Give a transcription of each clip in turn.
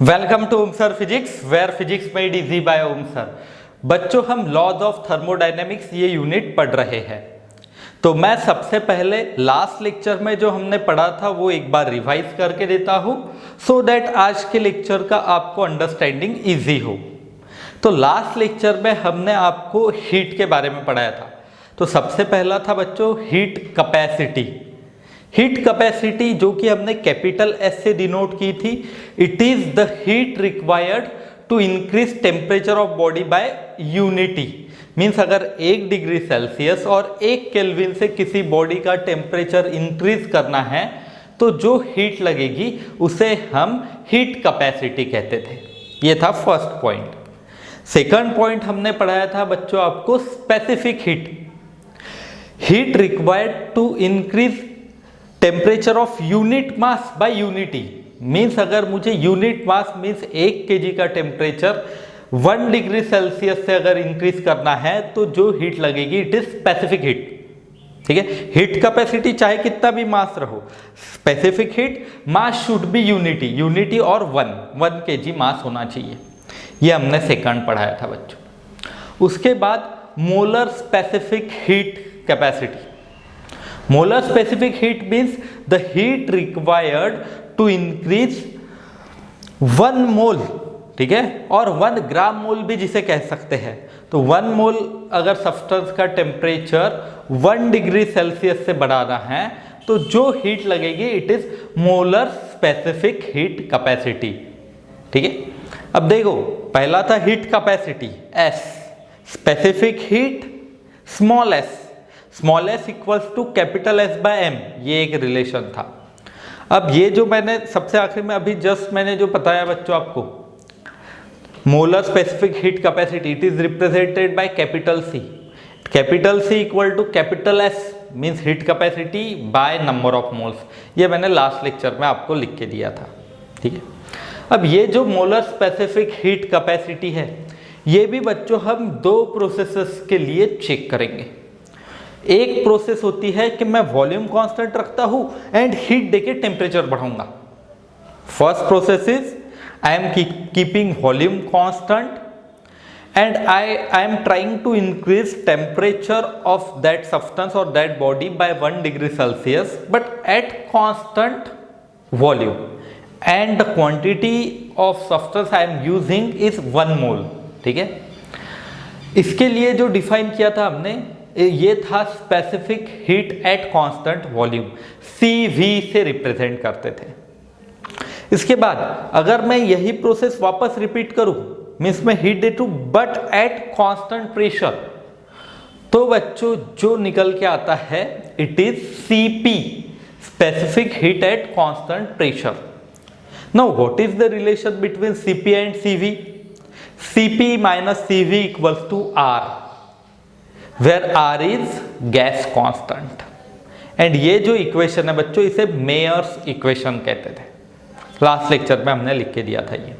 Welcome to Om sir physics where physics made easy by Om sir. बच्चों, हम laws of thermodynamics ये unit पढ़ रहे हैं। तो मैं सबसे पहले लास्ट लेक्चर में जो हमने पढ़ा था वो एक बार रिवाइज करके देता हूँ सो दैट आज के लेक्चर का आपको अंडरस्टैंडिंग इजी हो। तो लास्ट लेक्चर में हमने आपको हीट के बारे में पढ़ाया था। तो सबसे पहला था बच्चों हीट कैपेसिटी। हीट कैपेसिटी जो कि हमने कैपिटल एस से डिनोट की थी, it is the heat required to increase temperature of body by unity. Means अगर 1 डिग्री सेल्सियस और 1 केल्विन से किसी बॉडी का टेम्परेचर इंक्रीज करना है तो जो हीट लगेगी उसे हम हीट कैपेसिटी कहते थे। ये था फर्स्ट पॉइंट। सेकंड पॉइंट हमने पढ़ाया था बच्चों आपको specific heat. Heat required to increase temperature of unit mass by unity. Means अगर मुझे यूनिट मास मीन्स 1 kg का टेम्परेचर 1 डिग्री सेल्सियस से अगर इंक्रीज करना है तो जो हीट लगेगी इट इज स्पेसिफिक हीट। ठीक है, हीट कैपेसिटी चाहे कितना भी मास रहो, specific heat mass should be unity और 1 kg मास होना चाहिए। ये हमने सेकंड पढ़ाया था बच्चों। उसके बाद molar specific heat capacity. Molar specific heat means the heat required to increase 1 mole, ठीक है, और 1 ग्राम मोल भी जिसे कह सकते हैं। तो 1 मोल अगर सब्सटेंस का टेम्परेचर 1 डिग्री सेल्सियस से बढ़ाना है तो जो हीट लगेगी it is molar specific heat capacity. ठीक है, अब देखो पहला था heat capacity S, specific heat small S equals to capital S by M, ये एक रिलेशन था। अब ये जो मैंने सबसे आखिर में अभी जस्ट मैंने जो बताया बच्चों आपको, molar specific heat capacity it is represented by capital C equal to capital S means heat capacity by number of moles. ये मैंने लास्ट लेक्चर में आपको लिख के दिया था। ठीक है, अब ये जो मोलर स्पेसिफिक हीट कैपेसिटी है ये भी बच्चों हम 2 प्रोसेसेस के लिए चेक करेंगे। एक प्रोसेस होती है कि मैं वॉल्यूम कांस्टेंट रखता हूं एंड हीट देके टेम्परेचर बढ़ाऊंगा। First process is I am keeping volume constant and I am trying to increase temperature of that substance और that body by 1 degree Celsius but at constant volume and the quantity of substance I am using is 1 mole. ठीक है, इसके लिए जो define किया था हमने ये था specific heat at constant volume, CV से रिप्रेजेंट करते थे। इसके बाद अगर मैं यही प्रोसेस वापस रिपीट करूं मीन्स मैं हीट दे दूं बट एट कांस्टेंट प्रेशर, तो बच्चों जो निकल के आता है it is CP, specific heat at constant pressure. Now what is the relation between CP and CV? CP minus CV equals to R, where R is gas constant. And ये जो equation है बच्चों इसे मेयर्स इक्वेशन कहते थे। Last lecture में हमने लिख के दिया था ये।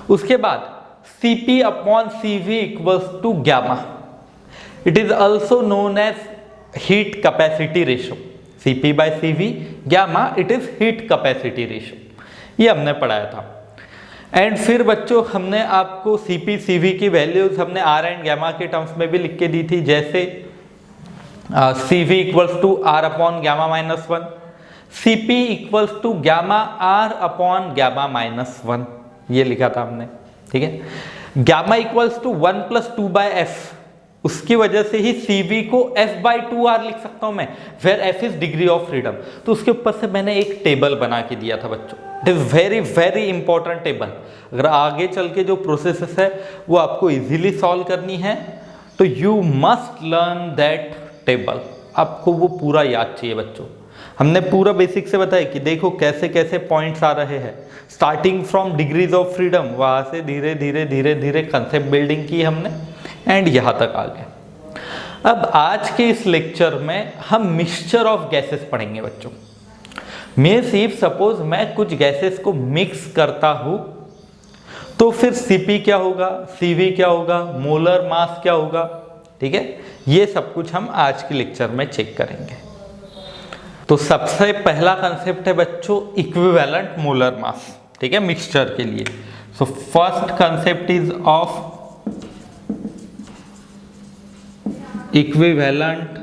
उसके बाद CP upon CV equals to gamma. It is also known as heat capacity ratio. CP by CV gamma it is heat capacity ratio. ये हमने पढ़ाया था। एंड फिर बच्चों हमने आपको CP CV की वैल्यूज हमने R एंड गैमा के टर्म्स में भी लिख के दी थी, जैसे CV equals to R upon gamma minus 1, CP equals to gamma R upon gamma minus 1, ये लिखा था हमने। ठीक है, gamma equals to 1 plus 2 by F, उसकी वजह से ही CV को F/2R लिख सकता हूं मैं, where F is degree of freedom. तो उसके ऊपर से मैंने एक टेबल बना के दिया था बच्चों। It is very very important table. अगर आगे चल के जो प्रोसेसेस है वो आपको इजीली सॉल्व करनी है तो you must learn that table. आपको वो पूरा याद चाहिए बच्चों। हमने पूरा बेसिक से बताया कि देखो कैसे कैसे पॉइंट्स आ रहे हैं, starting from degrees of freedom, वहां से धीरे धीरे धीरे धीरे कंसेप्ट बिल्डिंग की हमने एंड यहां तक आ गए। अब आज के इस लेक्चर में हम मिक्सचर ऑफ गैसेस पढ़ेंगे बच्चों। मीन्स इफ सपोज मैं कुछ गैसेस को मिक्स करता हूं तो फिर CP क्या होगा, CV क्या होगा, मोलर मास क्या होगा। ठीक है, ये सब कुछ हम आज के लेक्चर में चेक करेंगे। तो सबसे पहला कंसेप्ट है बच्चों इक्विवेलेंट मोलर मास। ठीक है, मिक्सचर के लिए। So first concept is of equivalent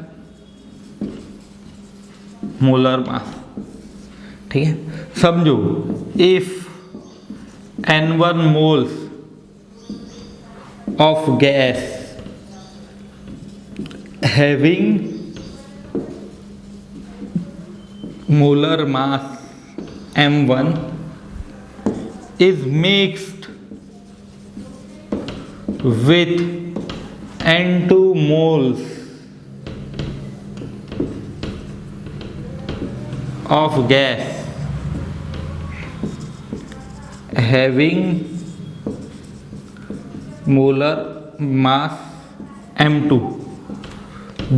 molar mass, ठीक है। समझो, if N1 moles of gas having molar mass M1 is mixed with N2 moles of gas having molar mass M2,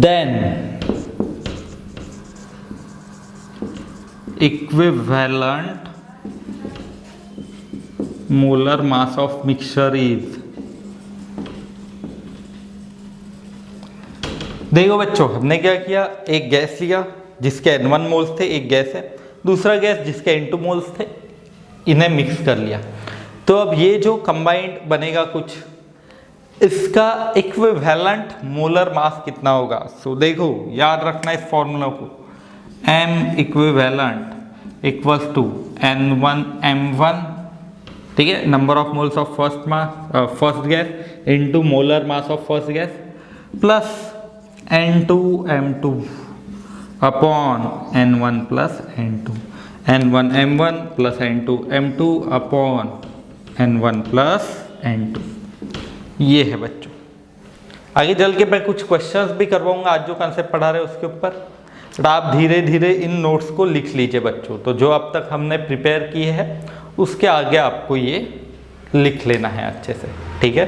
then equivalent molar mass of mixture is। देखो बच्चों, हमने क्या किया, एक gas लिया जिसके N1 मोल्स थे, एक गैस है, दूसरा गैस जिसके N2 मोल्स थे, इन्हें मिक्स कर लिया। तो अब ये जो कंबाइंड बनेगा कुछ, इसका इक्विवेलेंट मोलर मास कितना होगा। सो देखो, याद रखना इस फॉर्मूला को, M equivalent equals to N1 M1, ठीक है, number of moles of first gas into molar mass of first gas, plus N2 M2 upon N1 plus N2, N1 M1 plus N2 M2 upon N1 plus N2। ये है बच्चों। आगे चल के मैं कुछ क्वेश्चंस भी करवाऊंगा आज जो कंसेप्ट पढ़ा रहे हैं उसके ऊपर, तो आप धीरे धीरे इन नोट्स को लिख लीजिए बच्चों। तो जो अब तक हमने प्रिपेयर किए हैं उसके आगे आपको ये लिख लेना है अच्छे से, ठीक है।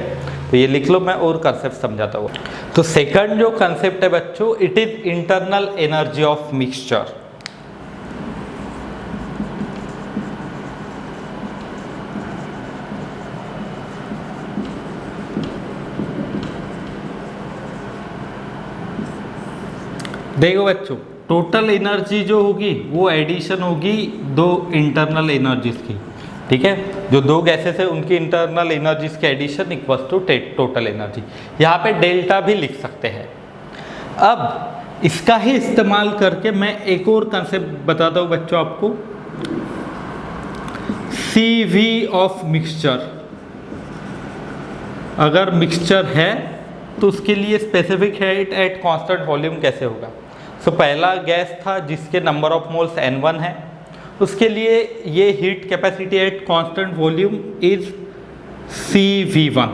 तो ये लिख लो, मैं और कंसेप्ट समझाता हूँ। तो सेकंड जो कंसेप्ट है बच्चों, it is internal energy of mixture. देखो बच्चों, टोटल एनर्जी जो होगी वो एडिशन होगी दो इंटरनल एनर्जीज की, ठीक है। जो दो गैसेस है उनकी इंटरनल एनर्जीज के addition equals to total energy. यहाँ पे डेल्टा भी लिख सकते हैं। अब इसका ही इस्तेमाल करके मैं एक और कंसेप्ट बताता हूँ बच्चों आपको, CV ऑफ मिक्सचर। अगर मिक्सचर है तो उसके लिए specific heat at constant volume कैसे होगा। सो पहला गैस था जिसके नंबर ऑफ मोल्स N1 है, उसके लिए ये heat capacity eight constant volume is CV1,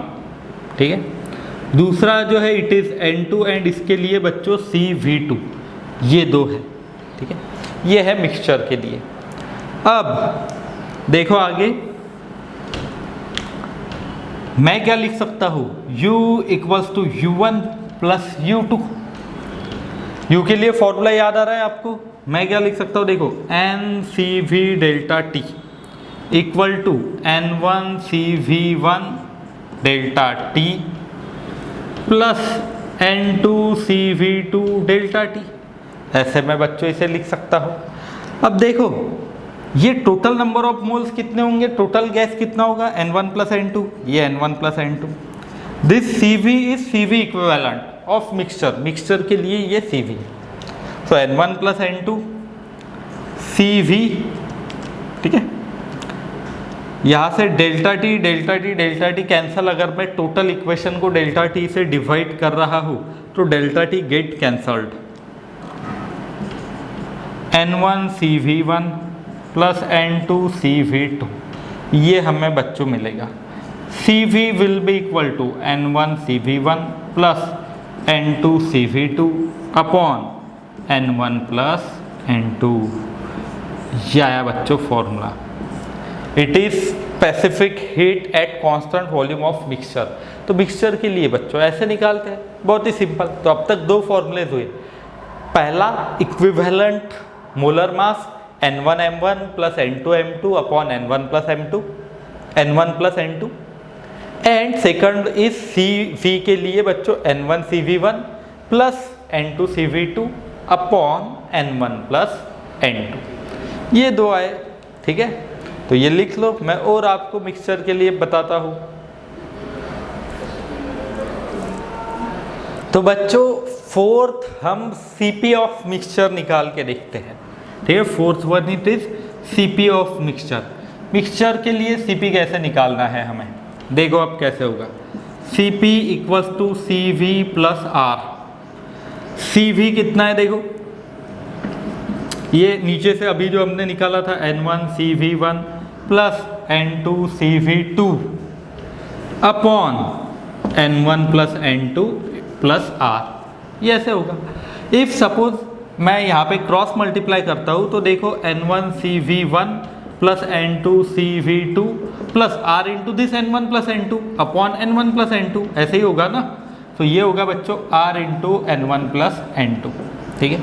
ठीक है। दूसरा जो है इट इज N2 एंड इसके लिए बच्चों CV2, ये दो है, ठीक है। ये है मिक्सचर के लिए। अब देखो आगे मैं क्या लिख सकता हूँ, U equals to U1 plus U2। U के लिए फॉर्मूला याद आ रहा है आपको, मैं क्या लिख सकता हूँ, देखो NCV delta T equal to N1 CV1 delta T plus N2 CV2 delta T। ऐसे मैं बच्चों इसे लिख सकता हूँ। अब देखो ये टोटल नंबर ऑफ मोल्स कितने होंगे, टोटल गैस कितना होगा, N1 प्लस N2, ये N1 plus N2। This CV is CV equivalent of mixture, mixture के लिए ये CV। सो N1 प्लस N2 CV, ठीक है। यहाँ से delta T delta T delta T cancel, अगर मैं टोटल इक्वेशन को डेल्टा टी से डिवाइड कर रहा हूँ तो delta T get cancelled. N1 CV1 plus N2 CV2, ये हमें बच्चों मिलेगा। CV will be equal to N1 CV1 plus N2 CV2 upon N1 plus N2। ये आया बच्चों formula. It is specific heat at constant volume of mixture. तो mixture के लिए बच्चों ऐसे निकालते हैं, बहुत ही सिंपल। तो अब तक दो फॉर्मूलेज हुए, पहला equivalent molar mass N1 M1 plus N2 M2 upon N1 plus M2, N1 plus N2, and second is CV के लिए बच्चों N1 CV1 plus N2 CV2 upon N1 plus N2। ये दो आए, ठीक है। तो ये लिख लो, मैं और आपको मिक्सचर के लिए बताता हूँ। तो बच्चों फोर्थ हम सीपी ऑफ मिक्सचर निकाल के देखते हैं, ठीक है। Fourth one it is CP of mixture. Mixture के लिए सीपी कैसे निकालना है हमें, देखो अब कैसे होगा। CP equals to C V plus R. C V कितना है, देखो ये नीचे से अभी जो हमने निकाला था N1 CV1 plus N2 CV2 upon N1 plus N2 plus R, ये ऐसे होगा। इफ सपोज मैं यहाँ पे क्रॉस मल्टीप्लाई करता हूँ तो देखो N1 CV1 plus N2 CV2 plus R into this N1 plus N2 upon N1 plus N2, ऐसे ही होगा ना। तो ये होगा बच्चों R into N1 plus N2, ठीक है।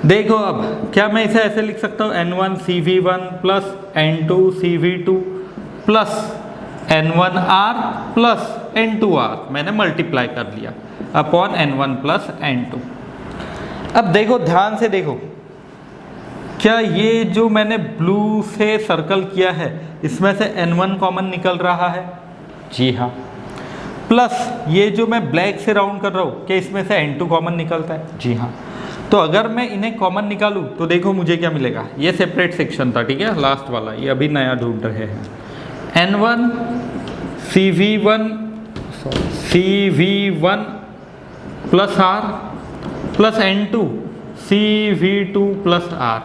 देखो अब क्या मैं इसे ऐसे लिख सकता हूँ N1 CV1 plus N2 CV2 plus N1R plus N2R, मैंने मल्टीप्लाई कर लिया अपॉन N1 प्लस N2। अब देखो ध्यान से देखो, क्या ये जो मैंने ब्लू से सर्कल किया है इसमें से N1 कॉमन निकल रहा है, जी हाँ। प्लस ये जो मैं ब्लैक से राउंड कर रहा हूँ, क्या इसमें से N2 कॉमन निकलता है, जी हाँ। तो अगर मैं इन्हें कॉमन निकालूं तो देखो मुझे क्या मिलेगा। ये सेपरेट सेक्शन था, ठीक है, लास्ट वाला, ये अभी नया ढूंढ रहे हैं। N1 CV1 plus R plus N2 CV2 plus R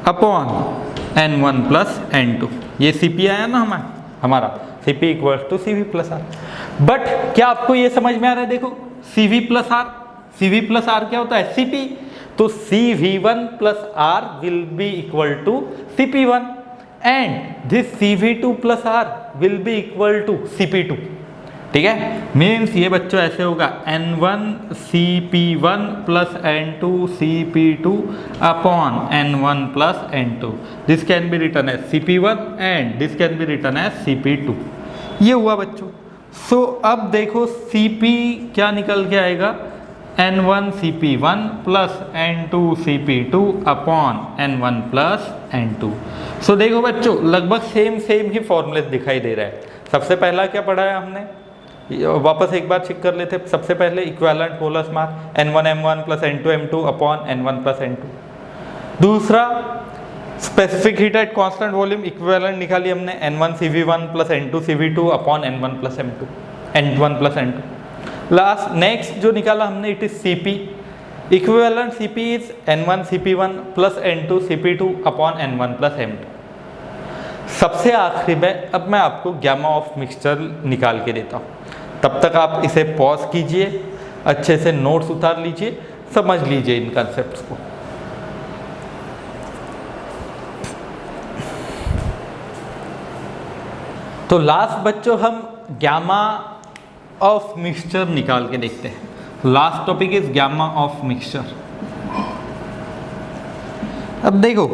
upon N1 plus N2, ये CP आया ना हमारा CP equals to CV plus R। But क्या आपको ये समझ में आ रहा है, देखो CV plus R, CV plus R क्या होता है, CP। तो CV1 plus R will be equal to CP1 and this CV2 plus R will be equal to CP2, ठीक है। मीन्स ये बच्चों ऐसे होगा N1 CP1 plus N2 CP2 upon N1 plus N2, this can be written as CP1 and this can be written as CP2, ये हुआ बच्चों। सो अब देखो CP क्या निकल के आएगा, N1 CP1 plus N2 CP2 upon N1 plus N2। सो देखो बच्चों लगभग सेम ही फॉर्मूले दिखाई दे रहा है। सबसे पहला क्या पढ़ा है हमने, वापस एक बार चेक कर लेते। सबसे पहले equivalent molar mass N1 M1 plus N2 M2 upon N1 plus N2। दूसरा specific heat at constant volume equivalent निकाली हमने N1 CV1 plus N2 CV2 upon N1 plus N1 plus N2। Last next जो निकाला हमने it is CP, equivalent CP is N1 CP1 plus N2 CP2 upon N1 plus M2। सबसे आखिरी में अब मैं आपको गैमा ऑफ मिक्सचर निकाल के देता हूँ, तब तक आप इसे पॉज कीजिए, अच्छे से नोट्स उतार लीजिए, समझ लीजिए इन कंसेप्ट्स को। तो लास्ट बच्चों हम गैमा ऑफ मिक्सचर निकाल के देखते हैं। Last topic is gamma of mixture. अब देखो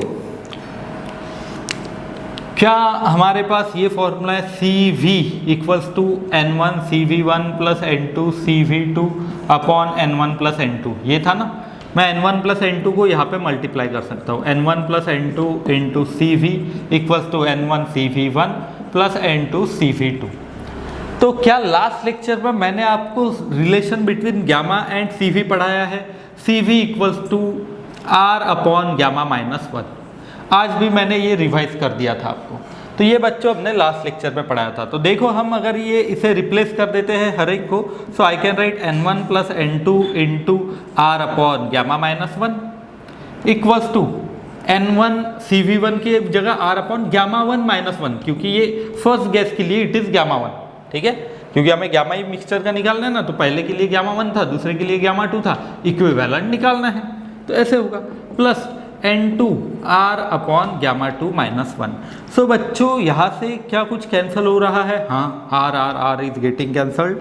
क्या हमारे पास ये फॉर्मूला है CV equals to N1 CV1 plus N2 CV2 upon N1 plus N2, ये था ना। मैं N1 प्लस N2 को यहाँ पे मल्टीप्लाई कर सकता हूँ, N1 plus N2 into CV equals to N1 CV1 plus N2 CV2। तो क्या लास्ट लेक्चर में मैंने आपको relation between gamma and CV पढ़ाया है, CV equals to R upon gamma minus 1। आज भी मैंने ये रिवाइज कर दिया था आपको। तो ये बच्चों हमने लास्ट लेक्चर में पढ़ाया था। तो देखो हम अगर ये इसे रिप्लेस कर देते हैं हर एक को, so I can write N1 plus N2 into R upon gamma minus 1 equals to N1 CV1 की जगह R अपॉन गैमा 1 माइनस 1, क्योंकि ये फर्स्ट गैस के लिए इट इज गैमा 1, ठीक है, क्योंकि हमें गैमा ई मिक्सचर का निकालना है ना। तो पहले के लिए गैमा 1 था, दूसरे के लिए गैमा 2 था, इक्विवेलेंट निकालना है तो ऐसे होगा plus N2 R upon gamma 2 minus 1। So बच्चों यहाँ से क्या कुछ कैंसिल हो रहा है, हाँ R is getting cancelled.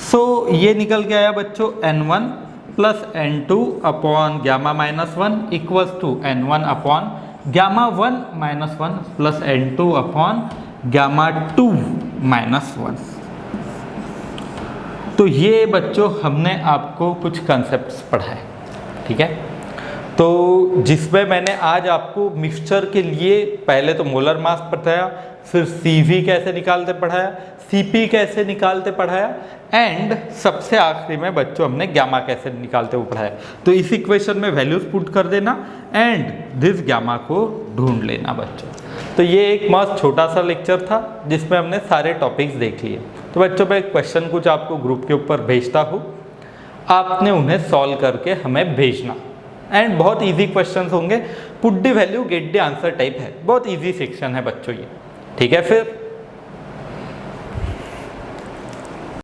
So ये निकल के आया बच्चों N1 plus N2 upon gamma minus 1 equals to N1 upon gamma 1 minus 1 plus N2 upon gamma 2 minus 1। तो ये बच्चों हमने आपको कुछ कंसेप्ट्स पढ़ाए, ठीक है। तो जिसमें मैंने आज आपको मिक्सचर के लिए पहले तो मोलर मास बताया, फिर CV कैसे निकालते पढ़ाया, CP कैसे निकालते पढ़ाया, एंड सबसे आखिरी में बच्चों हमने गामा कैसे निकालते हुए पढ़ाया। तो इस इक्वेशन में वैल्यूज पुट कर देना एंड दिस गामा को ढूंढ लेना बच्चों। तो ये एक मस्त छोटा सा लेक्चर था जिसमें हमने सारे टॉपिक्स देख लिए। तो बच्चों मैं क्वेश्चन कुछ आपको ग्रुप के ऊपर भेजता हूँ, आपने उन्हें सॉल्व करके हमें भेजना एंड बहुत इजी क्वेश्चंस होंगे, put the value get the answer type है, बहुत इजी सेक्शन है बच्चों ये। ठीक है फिर